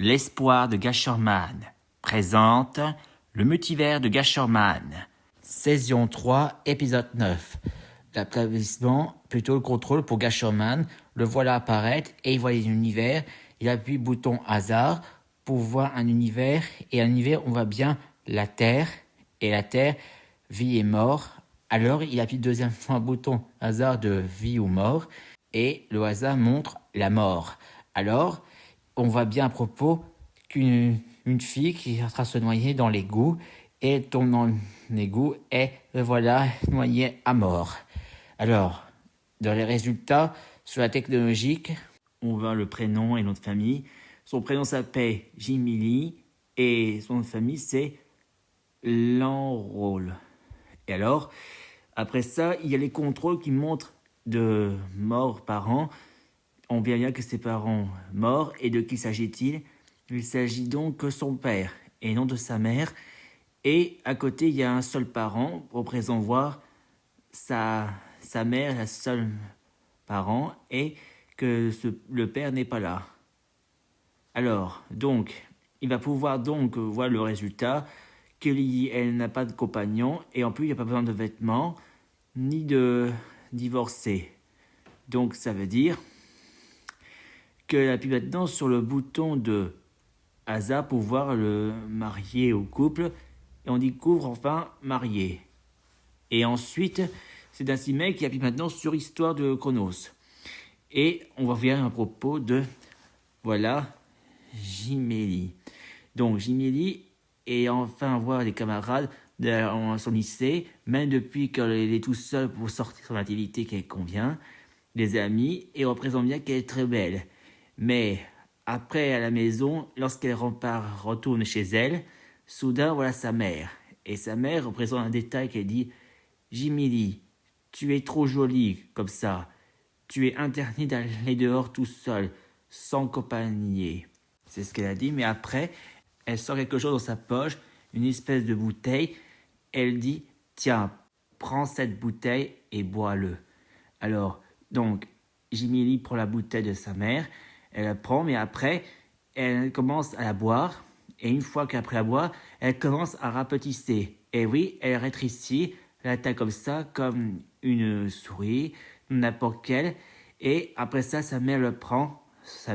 L'espoir de Gasherman présente le multivers de Gasherman. Saison 3, épisode 9. L'établissement, plutôt le contrôle pour Gasherman. Le voilà apparaître et il voit les univers. Il appuie le bouton hasard pour voir un univers. Et un univers, on voit bien la Terre. Et la Terre, vie et mort. Alors, il appuie deuxième fois un bouton hasard de vie ou mort. Et le hasard montre la mort. Alors, on voit bien à propos qu'une fille qui est en train de se noyer dans l'égout et elle tombe dans l'égout et voilà, noyée à mort. Alors, dans les résultats, sur la technologique, on voit le prénom et nom de famille. Son prénom s'appelle Jimmy Lee et son nom de famille c'est Lanroll. Et alors, après ça, il y a les contrôles qui montrent de morts parents. On voit bien que ses parents morts, et de qui s'agit-il? Il s'agit donc que son père, et non de sa mère. Et à côté, il y a un seul parent, représentant voir sa mère, la seule parent, et que le père n'est pas là. Alors, donc, il va pouvoir donc voir le résultat, qu'elle n'a pas de compagnon, et en plus, il n'y a pas besoin de vêtements, ni de divorcer. Donc, ça veut dire qu'elle appuie maintenant sur le bouton de hasard pour voir le marié au couple et on découvre enfin marié. Et ensuite, c'est ainsi mec qui appuie maintenant sur histoire de Chronos. Et on va voir à propos de, voilà, Jimélie. Donc Jimélie et enfin voir les camarades dans son lycée, même depuis qu'elle est tout seule pour sortir son activité qu'elle convient, des amis, et représente bien qu'elle est très belle. Mais après, à la maison, lorsqu'elle retourne chez elle, soudain, voilà sa mère. Et sa mère représente un détail qu'elle dit « Jimmy Lee, tu es trop jolie comme ça. Tu es interdit d'aller dehors tout seul, sans compagnie. » C'est ce qu'elle a dit, mais après, elle sort quelque chose dans sa poche, une espèce de bouteille. Elle dit « Tiens, prends cette bouteille et bois-le. » Alors, donc, Jimmy Lee prend la bouteille de sa mère. Elle la prend, mais après, elle commence à la boire. Et une fois qu'après la boire, elle commence à rapetisser. Et oui, elle rétrécit la taille comme ça, comme une souris, n'importe quelle. Et après ça, sa mère le prend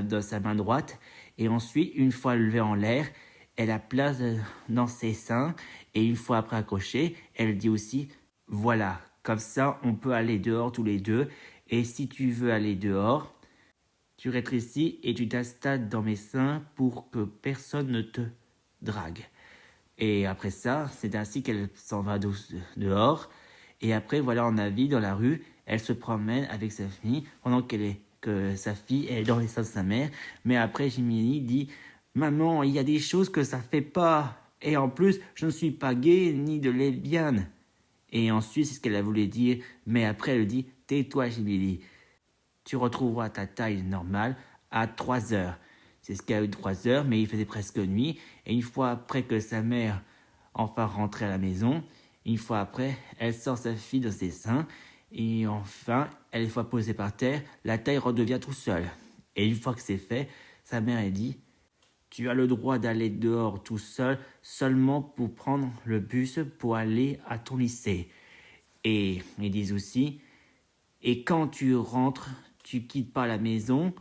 dans sa main droite. Et ensuite, une fois levé en l'air, elle la place dans ses seins. Et une fois après accroché, elle dit aussi, voilà, comme ça, on peut aller dehors tous les deux. Et si tu veux aller dehors, tu rétrécis et tu t'installes dans mes seins pour que personne ne te drague. Et après ça, c'est ainsi qu'elle s'en va dehors. Et après, voilà, en avis, dans la rue, elle se promène avec sa fille pendant que sa fille est dans les seins de sa mère. Mais après, Jimmy dit « Maman, il y a des choses que ça fait pas. Et en plus, je ne suis pas gay ni de lesbienne. » Et ensuite, c'est ce qu'elle a voulu dire. Mais après, elle dit « Tais-toi, Jimmy. Tu retrouveras ta taille normale à 3 heures. » C'est ce qu'elle a eu 3 heures, mais il faisait presque nuit. Et une fois après que sa mère enfin rentrée à la maison, une fois après, elle sort sa fille de ses seins. Et enfin, elle est fois posée par terre, la taille redevient tout seul. Et une fois que c'est fait, sa mère elle dit « Tu as le droit d'aller dehors tout seul, seulement pour prendre le bus pour aller à ton lycée. » Et ils disent aussi « Et quand tu rentres, tu quittes pas la maison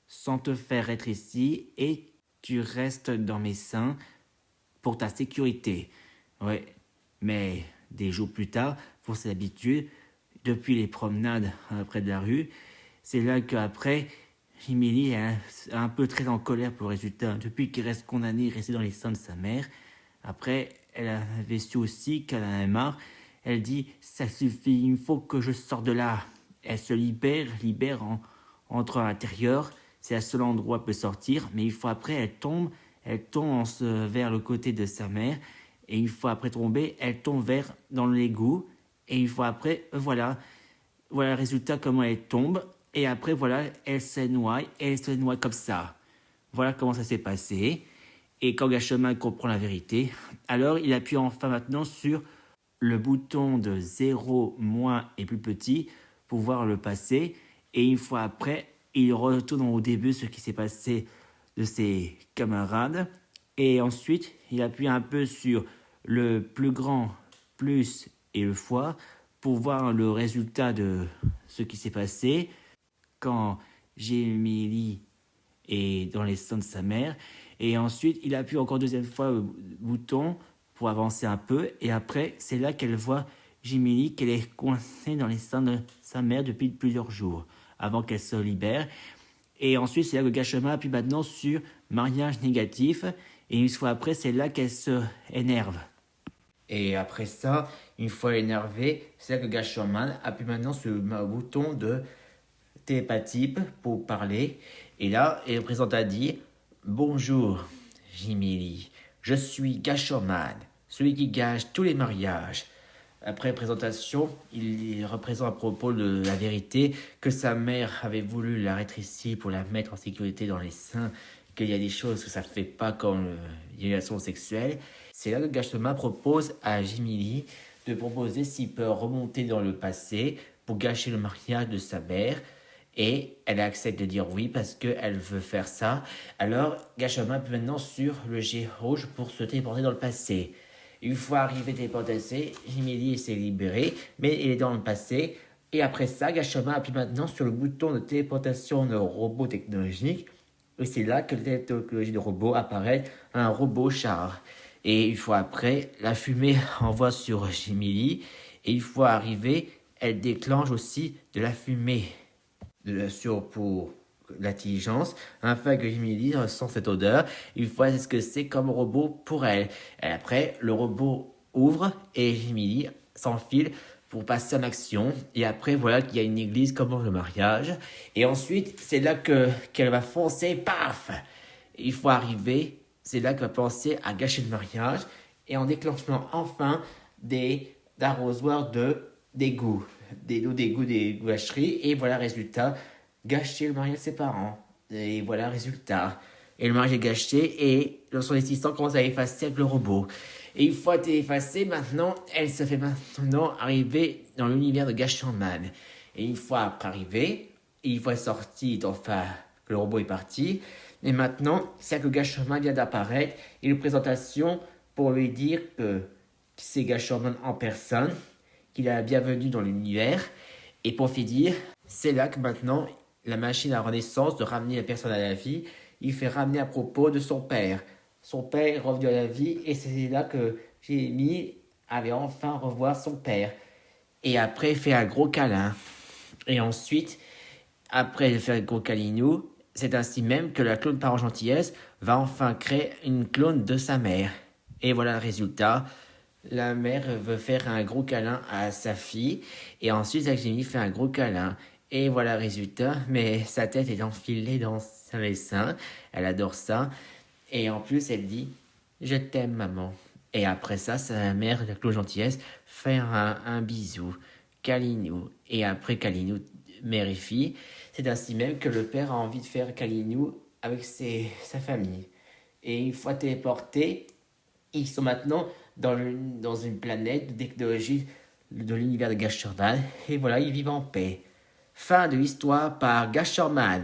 sans te faire rétrécir et tu restes dans mes seins pour ta sécurité. » Ouais, mais des jours plus tard, pour ses habitudes, depuis les promenades près de la rue, c'est là qu'après, Emily est un peu très en colère pour le résultat. Depuis qu'il reste condamné, resté dans les seins de sa mère. Après, elle avait su aussi qu'elle en avait marre. Elle dit « Ça suffit, il faut que je sorte de là. » Elle se libère entre à l'intérieur. C'est le seul endroit où elle peut sortir. Mais une fois après, elle tombe vers le côté de sa mère. Et une fois après tomber, elle tombe dans l'égout. Et une fois après, voilà le résultat, comment elle tombe. Et après, voilà, elle se noie comme ça. Voilà comment ça s'est passé. Et quand Gasherman comprend la vérité, alors il appuie enfin maintenant sur le bouton de 0, moins et plus petit pour voir le passé. Et une fois après, il retourne au début ce qui s'est passé de ses camarades. Et ensuite, il appuie un peu sur le plus grand, plus et le fois pour voir le résultat de ce qui s'est passé quand Jémélie est dans les seins de sa mère. Et ensuite, il appuie encore deuxième fois le bouton pour avancer un peu. Et après, c'est là qu'elle voit Jémélie qu'elle est coincée dans les seins de sa mère depuis plusieurs jours, avant qu'elle se libère. Et ensuite, c'est là que Gashoma appuie maintenant sur mariage négatif. Et une fois après, c'est là qu'elle se énerve. Et après ça, une fois énervée, c'est là que Gashoman appuie maintenant sur le bouton de télépathie pour parler. Et là, le représentant dit « Bonjour, Jimili, je suis Gashoman, celui qui gâche tous les mariages. » Après la présentation, il représente à propos de la vérité que sa mère avait voulu la rétrécir pour la mettre en sécurité dans les seins, qu'il y a des choses que ça ne fait pas comme l'élimination sexuelle. C'est là que Gashoma propose à Jimili de proposer s'il peut remonter dans le passé pour gâcher le mariage de sa mère. Et elle accepte de dire oui parce qu'elle veut faire ça. Alors Gashoma peut maintenant sur le jet rouge pour se téléporter dans le passé. Une fois arrivé téléporté, Jimili s'est libéré, mais il est dans le passé. Et après ça, Gashoma appuie maintenant sur le bouton de téléportation de robot technologique. Et c'est là que la technologie de robot apparaît, un robot char. Et une fois après, la fumée envoie sur Jimili. Et une fois arrivée, elle déclenche aussi de la fumée pour l'intelligence, afin que Jimili ressent cette odeur. Une fois, c'est ce que c'est comme robot pour elle. Et après, le robot ouvre et Jimili s'enfile pour passer en action. Et après, voilà qu'il y a une église comme le mariage. Et ensuite, c'est là qu'elle va foncer, paf! Une fois arrivée, c'est là qu'elle va penser à gâcher le mariage. Et en déclenchant enfin des arrosoirs d'égout. Des gâcheries. Et voilà, résultat, gâcher le mariage de ses parents. Et voilà, résultat. Et le mariage est gâché et son assistant commence à effacer avec le robot. Et une fois effacée, maintenant, elle se fait maintenant arriver dans l'univers de Gashoman. Et une fois après arrivée, une fois sortie, enfin, que le robot est parti, et maintenant, c'est que Gashoman vient d'apparaître, et une présentation pour lui dire que c'est Gashoman en personne, qu'il est la bienvenue dans l'univers, et pour finir, c'est là que maintenant, la machine à renaissance de ramener la personne à la vie, il fait ramener à propos de son père. Son père est revenu à la vie et c'est là que Jérémie avait enfin revoir son père. Et après, il fait un gros câlin. Et ensuite, après de faire un gros câlinou, c'est ainsi même que la clone par gentillesse va enfin créer une clone de sa mère. Et voilà le résultat. La mère veut faire un gros câlin à sa fille et ensuite Jérémie fait un gros câlin. Et voilà le résultat, mais sa tête est enfilée dans ses seins. Elle adore ça. Et en plus, elle dit « Je t'aime, maman ». Et après ça, sa mère, la Claude Gentillesse, fait un bisou, câlinou. Et après câlinou, mère et fille, c'est ainsi même que le père a envie de faire câlinou avec sa famille. Et une fois téléportés, ils sont maintenant dans une planète de technologie de l'univers de Gasherman. Et voilà, ils vivent en paix. Fin de l'histoire par Gasherman.